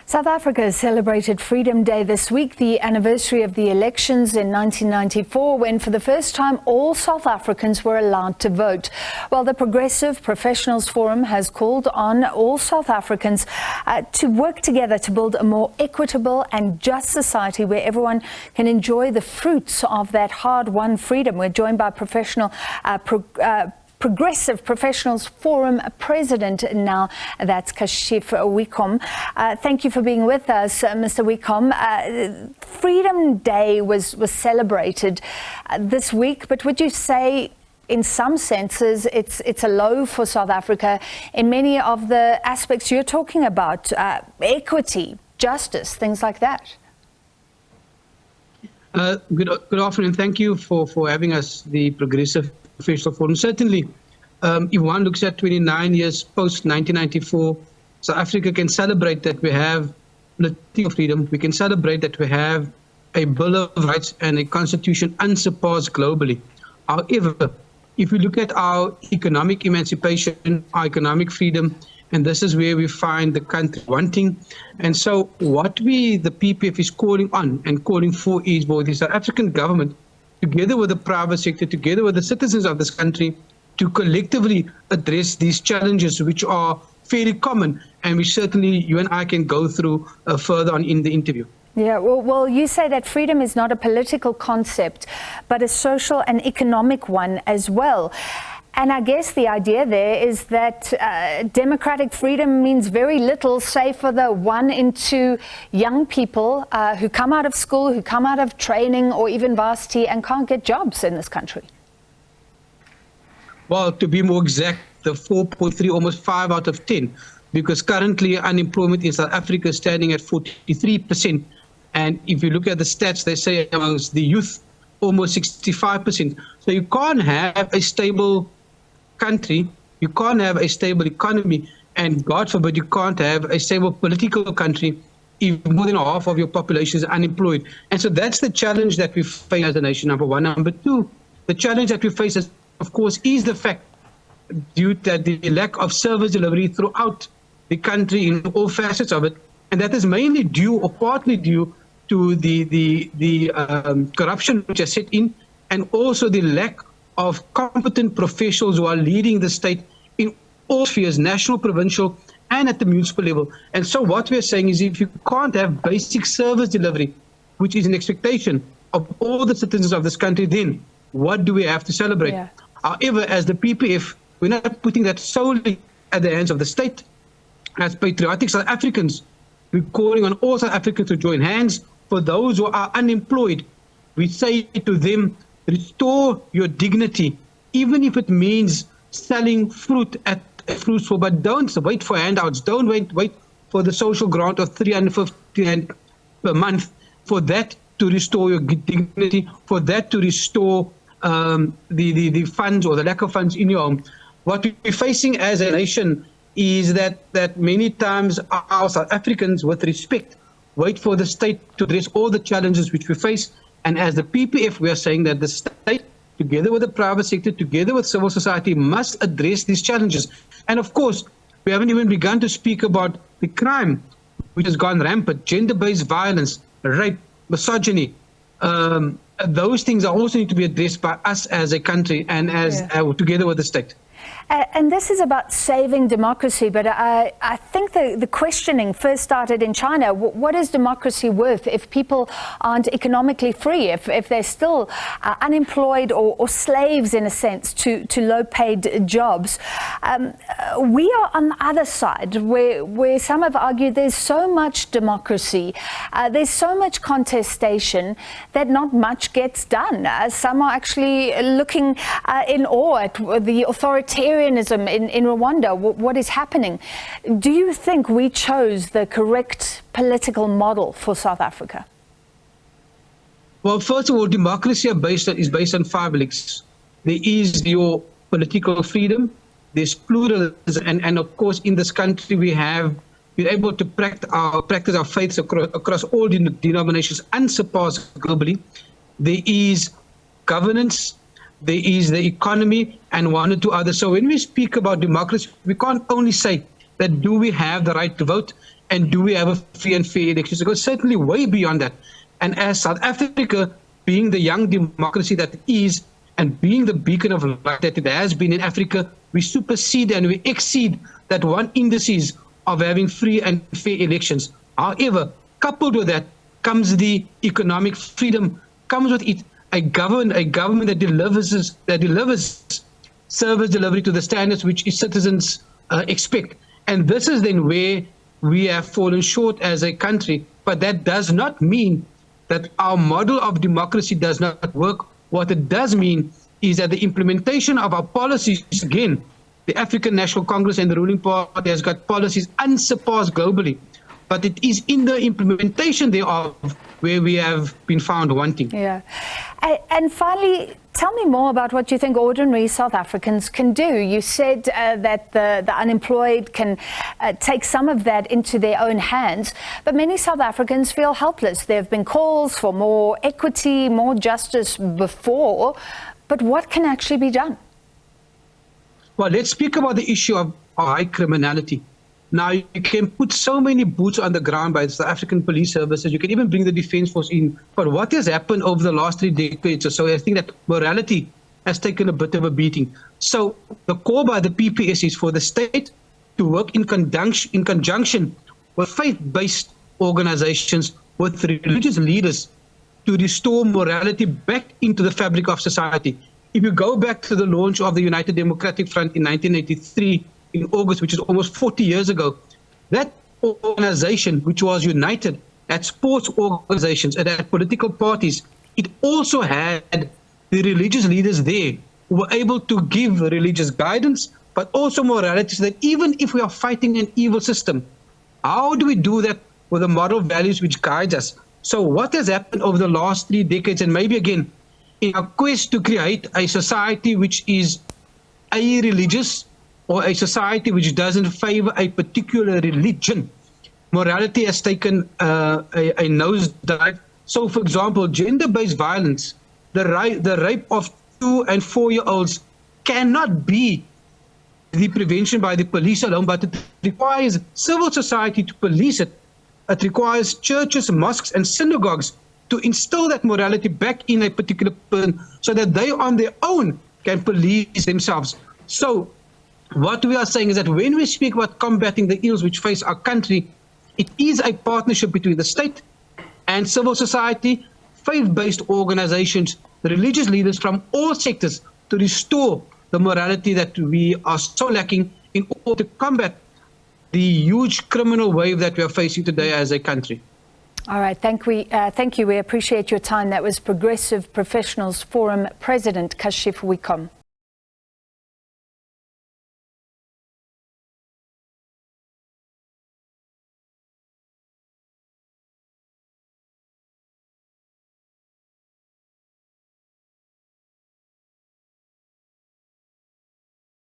South Africa celebrated Freedom Day this week, the anniversary of the elections in 1994, when for the first time all South Africans were allowed to vote. Well, the Progressive Professionals Forum has called on all South Africans to work together to build a more equitable and just society where everyone can enjoy the fruits of that hard-won freedom. We're joined by Progressive Professionals Forum President now, that's Kashif Wicomb. Thank you for being with us, Mr. Wicomb. Freedom Day was celebrated this week, but would you say in some senses it's a low for South Africa in many of the aspects you're talking about, equity, justice, things like that? Good afternoon. Thank you for having us, the Progressive Professional Forum. Certainly, if one looks at 29 years post-1994, South Africa can celebrate that we have political freedom. We can celebrate that we have a Bill of Rights and a constitution unsurpassed globally. However, if we look at our economic emancipation, our economic freedom, and this is where we find the country wanting. And so what the PPF is calling on and calling for is for the South African government, together with the private sector, together with the citizens of this country, to collectively address these challenges, which are fairly common, and which certainly you and I can go through further on in the interview. Yeah, well, you say that freedom is not a political concept, but a social and economic one as well. And I guess the idea there is that democratic freedom means very little, say for the 1 in 2 young people who come out of school, who come out of training or even varsity and can't get jobs in this country. Well, to be more exact, the 4.3, almost 5 out of 10, because currently unemployment in South Africa is standing at 43%. And if you look at the stats, they say amongst the youth, almost 65%. So you can't have a stable country, you can't have a stable economy, and God forbid you can't have a stable political country if more than half of your population is unemployed. And so that's the challenge that we face as a nation, number one. Number two, the challenge that we face, of course, is the fact due to the lack of service delivery throughout the country in all facets of it, and that is mainly due or partly due to the corruption which has set in, and also the lack of competent professionals who are leading the state in all spheres, national, provincial, and at the municipal level. And so what we're saying is, if you can't have basic service delivery, which is an expectation of all the citizens of this country, then what do we have to celebrate? Yeah. However, as the PPF, we're not putting that solely at the hands of the state. As patriotic South Africans, we're calling on all South Africans to join hands. For those who are unemployed, we say to them, restore your dignity, even if it means selling fruit at a fruit store. But don't wait for handouts. Don't wait for the social grant of 350 rand per month for that to restore your dignity, for that to restore the funds or the lack of funds in your home. What we're facing as a nation is that many times our South Africans, with respect, wait for the state to address all the challenges which we face. And as the PPF, we are saying that the state, together with the private sector, together with civil society, must address these challenges. And of course, we haven't even begun to speak about the crime which has gone rampant, gender-based violence, rape, misogyny. Those things are also need to be addressed by us as a country and as together with the state. And this is about saving democracy, but I think the questioning first started in China. What is democracy worth if people aren't economically free, if they're still unemployed or slaves, in a sense, to low-paid jobs? We are on the other side, where some have argued there's so much democracy, there's so much contestation that not much gets done. Some are actually looking in awe at the authoritarianism in Rwanda, what is happening. Do you think we chose the correct political model for South Africa? Well, first of all, democracy is based on 5 links. There is your political freedom, there's pluralism, and of course, in this country, we have been able to practice our faiths across all denominations, unsurpassed globally. There is governance, there is the economy, and 1 or 2 others. So when we speak about democracy, we can't only say that do we have the right to vote. And do we have a free and fair elections? It goes certainly way beyond that. And as South Africa, being the young democracy that it is, and being the beacon of light that it has been in Africa, we supersede and we exceed that one indices of having free and fair elections. However, coupled with that comes the economic freedom, comes with it a government that delivers service delivery to the standards which its citizens expect. And this is then where we have fallen short as a country. But that does not mean that our model of democracy does not work. What it does mean is that the implementation of our policies, again, the African National Congress and the ruling party has got policies unsurpassed globally. But it is in the implementation thereof where we have been found wanting. Yeah. And finally, tell me more about what you think ordinary South Africans can do. You said that the unemployed can take some of that into their own hands, but many South Africans feel helpless. There have been calls for more equity, more justice before, but what can actually be done? Well, let's speak about the issue of high criminality. Now, you can put so many boots on the ground by the South African police services. You can even bring the defense force in. But what has happened over the last 3 decades or so, I think that morality has taken a bit of a beating. So the call by the PPS is for the state to work in conjunction with faith-based organizations, with religious leaders, to restore morality back into the fabric of society. If you go back to the launch of the United Democratic Front in 1983, in August, which is almost 40 years ago, that organization, which was united at sports organizations and at political parties, it also had the religious leaders there who were able to give religious guidance, but also morality, so that even if we are fighting an evil system, how do we do that with the moral values which guide us? So what has happened over the last 3 decades, and maybe again, in our quest to create a society which is a-religious, or a society which doesn't favor a particular religion, morality has taken a nosedive. So, for example, gender-based violence, the rape of 2- and 4-year-olds cannot be the prevention by the police alone, but it requires civil society to police it. It requires churches, mosques, and synagogues to instill that morality back in a particular person so that they on their own can police themselves. So, what we are saying is that when we speak about combating the ills which face our country, it is a partnership between the state and civil society, faith-based organizations, religious leaders from all sectors to restore the morality that we are so lacking in order to combat the huge criminal wave that we are facing today as a country. All right, thank you. We appreciate your time. That was Progressive Professionals Forum President Kashif Wicomb.